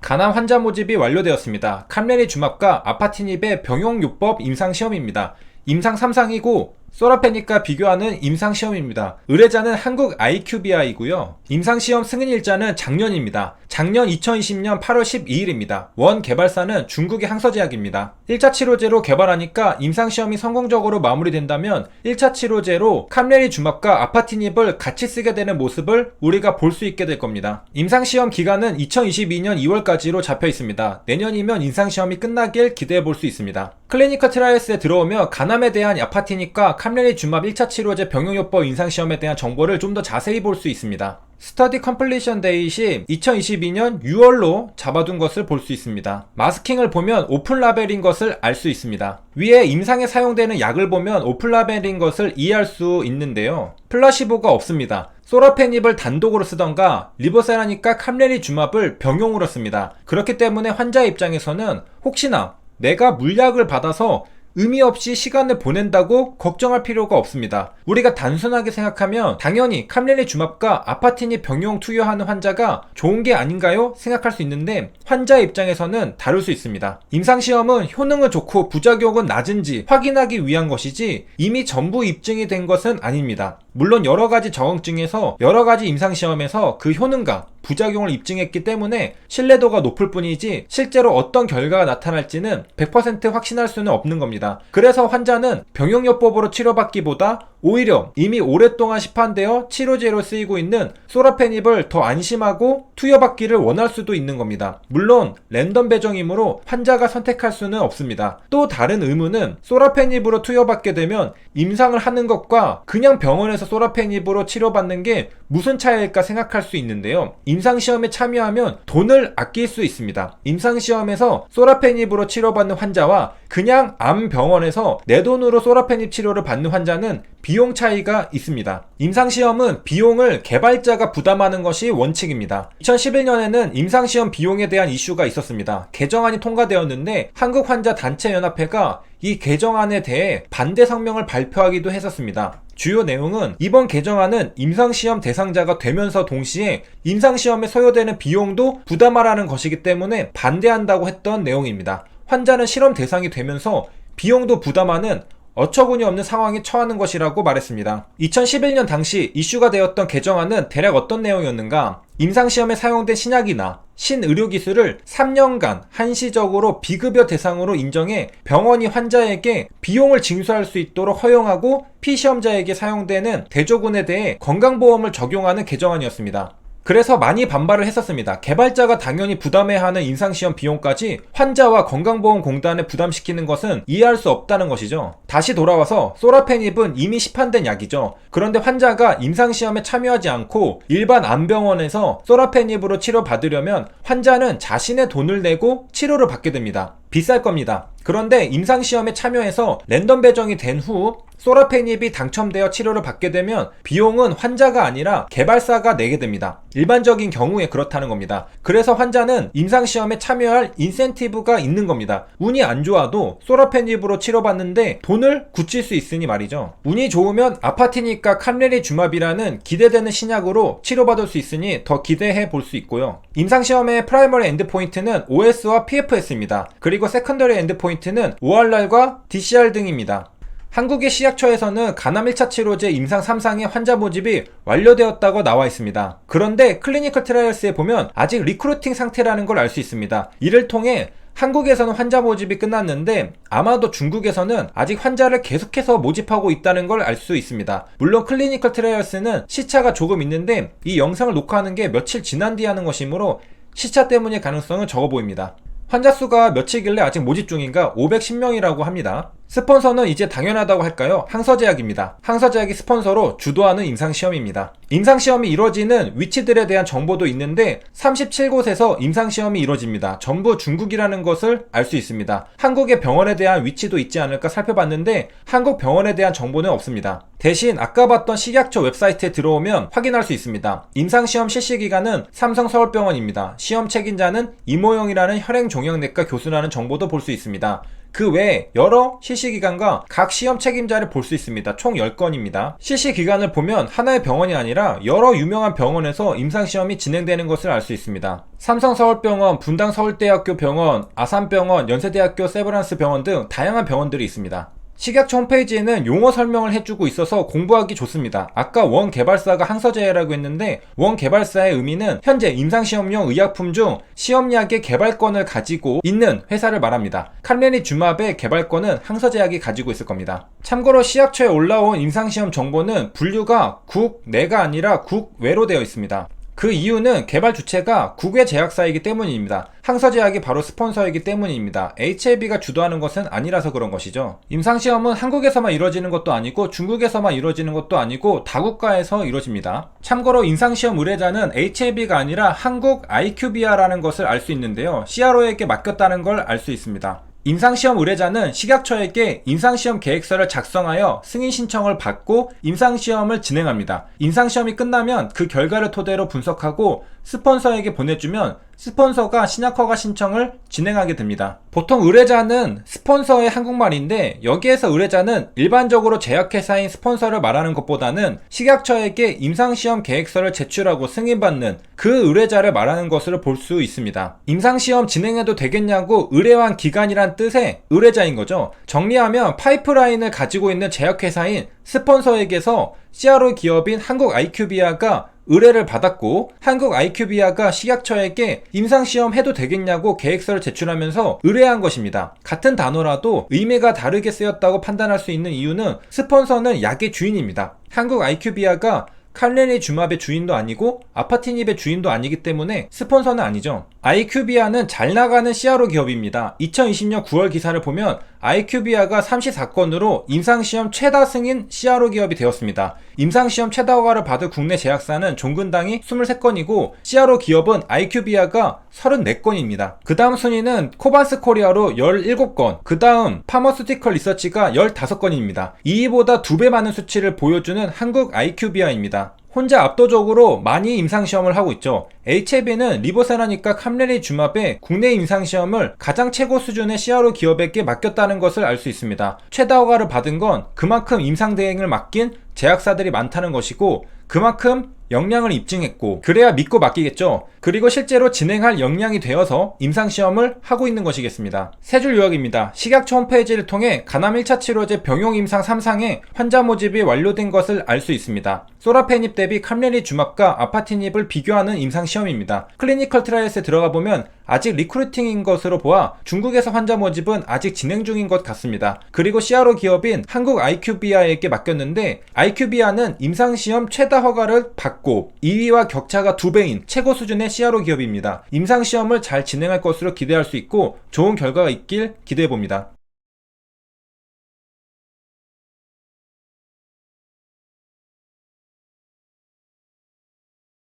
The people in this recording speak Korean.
가남 환자 모집이 완료되었습니다. 캄레리 주맙과 아파티닙의 병용요법 임상시험입니다. 임상 3상이고 소라페닙과 비교하는 임상시험입니다. 의뢰자는 한국 IQVI이고요. 임상시험 승인일자는 작년입니다. 작년 2020년 8월 12일입니다. 원 개발사는 중국의 항서제약입니다. 1차 치료제로 개발하니까 임상시험이 성공적으로 마무리된다면 1차 치료제로 캄레리 주맙과 아파티닙을 같이 쓰게 되는 모습을 우리가 볼 수 있게 될 겁니다. 임상시험 기간은 2022년 2월까지로 잡혀 있습니다. 내년이면 임상시험이 끝나길 기대해 볼 수 있습니다. 클리니컬 트라이얼스에 들어오면 가남에 대한 아파티닙과 캄레리 주맙 1차 치료제 병용요법 임상시험에 대한 정보를 좀 더 자세히 볼 수 있습니다. 스터디 컴플리션 데이시 2022년 6월로 잡아둔 것을 볼 수 있습니다. 마스킹을 보면 오픈 라벨인 것을 알 수 있습니다. 위에 임상에 사용되는 약을 보면 오픈 라벨인 것을 이해할 수 있는데요. 플라시보가 없습니다. 소라페닙을 단독으로 쓰던가 리보세라닙과 캄레리 주맙을 병용으로 씁니다. 그렇기 때문에 환자 입장에서는 혹시나 내가 물약을 받아서 의미 없이 시간을 보낸다고 걱정할 필요가 없습니다. 우리가 단순하게 생각하면 당연히 캄레리 주맙과 아파티닙 병용 투여하는 환자가 좋은 게 아닌가요? 생각할 수 있는데 환자 입장에서는 다를 수 있습니다. 임상시험은 효능은 좋고 부작용은 낮은지 확인하기 위한 것이지 이미 전부 입증이 된 것은 아닙니다. 물론 여러가지 적응증에서 여러가지 임상시험에서 그 효능과 부작용을 입증했기 때문에 신뢰도가 높을 뿐이지 실제로 어떤 결과가 나타날지는 100% 확신할 수는 없는 겁니다. 그래서 환자는 병용요법으로 치료받기보다 오히려 이미 오랫동안 시판되어 치료제로 쓰이고 있는 소라페닙을 더 안심하고 투여받기를 원할 수도 있는 겁니다. 물론 랜덤 배정이므로 환자가 선택할 수는 없습니다. 또 다른 의문은 소라페닙으로 투여받게 되면 임상을 하는 것과 그냥 병원에서 소라페닙으로 치료받는 게 무슨 차이일까 생각할 수 있는데요. 임상시험에 참여하면 돈을 아낄 수 있습니다. 임상시험에서 소라페닙으로 치료받는 환자와 그냥 암병원에서 내 돈으로 소라페닙 치료를 받는 환자는 비용 차이가 있습니다. 임상시험은 비용을 개발자가 부담하는 것이 원칙입니다. 2011년에는 임상시험 비용에 대한 이슈가 있었습니다. 개정안이 통과되었는데 한국환자단체연합회가 이 개정안에 대해 반대 성명을 발표하기도 했었습니다. 주요 내용은 이번 개정안은 임상시험 대상자가 되면서 동시에 임상시험에 소요되는 비용도 부담하라는 것이기 때문에 반대한다고 했던 내용입니다. 환자는 실험 대상이 되면서 비용도 부담하는 어처구니 없는 상황에 처하는 것이라고 말했습니다. 2011년 당시 이슈가 되었던 개정안은 대략 어떤 내용이었는가? 임상시험에 사용된 신약이나 신의료기술을 3년간 한시적으로 비급여 대상으로 인정해 병원이 환자에게 비용을 징수할 수 있도록 허용하고 피시험자에게 사용되는 대조군에 대해 건강보험을 적용하는 개정안이었습니다. 그래서 많이 반발을 했었습니다. 개발자가 당연히 부담해야 하는 임상시험 비용까지 환자와 건강보험공단에 부담시키는 것은 이해할 수 없다는 것이죠. 다시 돌아와서 소라페닙은 이미 시판된 약이죠. 그런데 환자가 임상시험에 참여하지 않고 일반 암병원에서 소라페닙으로 치료받으려면 환자는 자신의 돈을 내고 치료를 받게 됩니다. 비쌀 겁니다. 그런데 임상시험에 참여해서 랜덤 배정이 된 후 소라페닙이 당첨되어 치료를 받게 되면 비용은 환자가 아니라 개발사가 내게 됩니다. 일반적인 경우에 그렇다는 겁니다. 그래서 환자는 임상시험에 참여할 인센티브가 있는 겁니다. 운이 안 좋아도 소라페닙으로 치료받는데 돈을 굳힐 수 있으니 말이죠. 운이 좋으면 아파티닙과 캄레리 주맙이라는 기대되는 신약으로 치료받을 수 있으니 더 기대해 볼 수 있고요. 임상시험의 프라이머리 엔드포인트는 OS와 PFS입니다. 그리고 세컨더리 엔드포인트는 ORR과 DCR 등입니다. 한국의 식약처에서는 가남 1차 치료제 임상 3상의 환자 모집이 완료되었다고 나와 있습니다. 그런데 클리니컬 트라이얼스에 보면 아직 리크루팅 상태라는 걸 알 수 있습니다. 이를 통해 한국에서는 환자 모집이 끝났는데 아마도 중국에서는 아직 환자를 계속해서 모집하고 있다는 걸 알 수 있습니다. 물론 클리니컬 트라이얼스는 시차가 조금 있는데 이 영상을 녹화하는 게 며칠 지난 뒤 하는 것이므로 시차 때문의 가능성은 적어 보입니다. 환자 수가 몇이길래 아직 모집 중인가? 510명이라고 합니다. 스폰서는 이제 당연하다고 할까요? 항서제약입니다. 항서제약이 스폰서로 주도하는 임상시험입니다. 임상시험이 이루어지는 위치들에 대한 정보도 있는데 37곳에서 임상시험이 이루어집니다. 전부 중국이라는 것을 알 수 있습니다. 한국의 병원에 대한 위치도 있지 않을까 살펴봤는데 한국 병원에 대한 정보는 없습니다. 대신 아까 봤던 식약처 웹사이트에 들어오면 확인할 수 있습니다. 임상시험 실시기간은 삼성서울병원입니다. 시험 책임자는 이모영이라는 혈행종양내과 교수라는 정보도 볼 수 있습니다. 그 외에 여러 실시기관과 각 시험 책임자를 볼 수 있습니다. 총 10건입니다. 실시기관을 보면 하나의 병원이 아니라 여러 유명한 병원에서 임상시험이 진행되는 것을 알 수 있습니다. 삼성서울병원, 분당서울대학교 병원, 아산병원, 연세대학교 세브란스 병원 등 다양한 병원들이 있습니다. 식약처 홈페이지에는 용어 설명을 해주고 있어서 공부하기 좋습니다. 아까 원 개발사가 항서제약이라고 했는데 원 개발사의 의미는 현재 임상시험용 의약품 중 시험약의 개발권을 가지고 있는 회사를 말합니다. 칼레니주맙의 개발권은 항서제약이 가지고 있을 겁니다. 참고로 식약처에 올라온 임상시험 정보는 분류가 국내가 아니라 국외로 되어 있습니다. 그 이유는 개발 주체가 국외 제약사이기 때문입니다. 항서제약이 바로 스폰서이기 때문입니다. HLB가 주도하는 것은 아니라서 그런 것이죠. 임상시험은 한국에서만 이루어지는 것도 아니고 중국에서만 이루어지는 것도 아니고 다국가에서 이루어집니다. 참고로 임상시험 의뢰자는 HLB가 아니라 한국 IQVIA라는 것을 알 수 있는데요. CRO에게 맡겼다는 걸 알 수 있습니다. 임상시험 의뢰자는 식약처에게 임상시험 계획서를 작성하여 승인 신청을 받고 임상시험을 진행합니다. 임상시험이 끝나면 그 결과를 토대로 분석하고 스폰서에게 보내주면 스폰서가 신약허가 신청을 진행하게 됩니다. 보통 의뢰자는 스폰서의 한국말인데 여기에서 의뢰자는 일반적으로 제약회사인 스폰서를 말하는 것보다는 식약처에게 임상시험 계획서를 제출하고 승인받는 그 의뢰자를 말하는 것으로 볼 수 있습니다. 임상시험 진행해도 되겠냐고 의뢰한 기관이란 뜻의 의뢰자인 거죠. 정리하면 파이프라인을 가지고 있는 제약회사인 스폰서에게서 CRO 기업인 한국 IQVIA가 의뢰를 받았고 한국 IQVIA가 식약처에게 임상시험 해도 되겠냐고 계획서를 제출하면서 의뢰한 것입니다. 같은 단어라도 의미가 다르게 쓰였다고 판단할 수 있는 이유는 스폰서는 약의 주인입니다. 한국 IQVIA가 칼레니주맙의 주인도 아니고 아파티닙의 주인도 아니기 때문에 스폰서는 아니죠. IQVIA는 잘 나가는 CRO 기업입니다. 2020년 9월 기사를 보면 IQVIA가 34건으로 임상시험 최다 승인 CRO 기업이 되었습니다. 임상시험 최다 허가를 받은 국내 제약사는 종근당이 23건이고 CRO 기업은 IQVIA가 34건입니다. 그 다음 순위는 코반스 코리아로 17건, 그 다음 파머스티컬 리서치가 15건입니다. 2위보다 2배 많은 수치를 보여주는 한국 IQVIA입니다. 혼자 압도적으로 많이 임상시험을 하고 있죠. HLB는 리보세라니까 칼레니주맙의 국내 임상시험을 가장 최고 수준의 CRO 기업에게 맡겼다는 것을 알 수 있습니다. 최다 허가를 받은 건 그만큼 임상대행을 맡긴 제약사들이 많다는 것이고 그만큼 역량을 입증했고 그래야 믿고 맡기겠죠. 그리고 실제로 진행할 역량이 되어서 임상시험을 하고 있는 것이겠습니다. 세 줄 요약입니다. 식약처 홈페이지를 통해 간암 1차 치료제 병용 임상 3상에 환자 모집이 완료된 것을 알 수 있습니다. 소라페닙 대비 칼레니주맙과 아파티닙을 비교하는 임상시험입니다. 클리니컬 트라이얼스에 들어가 보면 아직 리크루팅인 것으로 보아 중국에서 환자 모집은 아직 진행 중인 것 같습니다. 그리고 CRO 기업인 한국 IQVIA에게 맡겼는데 IQVIA는 임상시험 최다 허가를 받고 2위와 격차가 2배인 최고 수준의 CRO 기업입니다. 임상시험을 잘 진행할 것으로 기대할 수 있고 좋은 결과가 있길 기대해봅니다.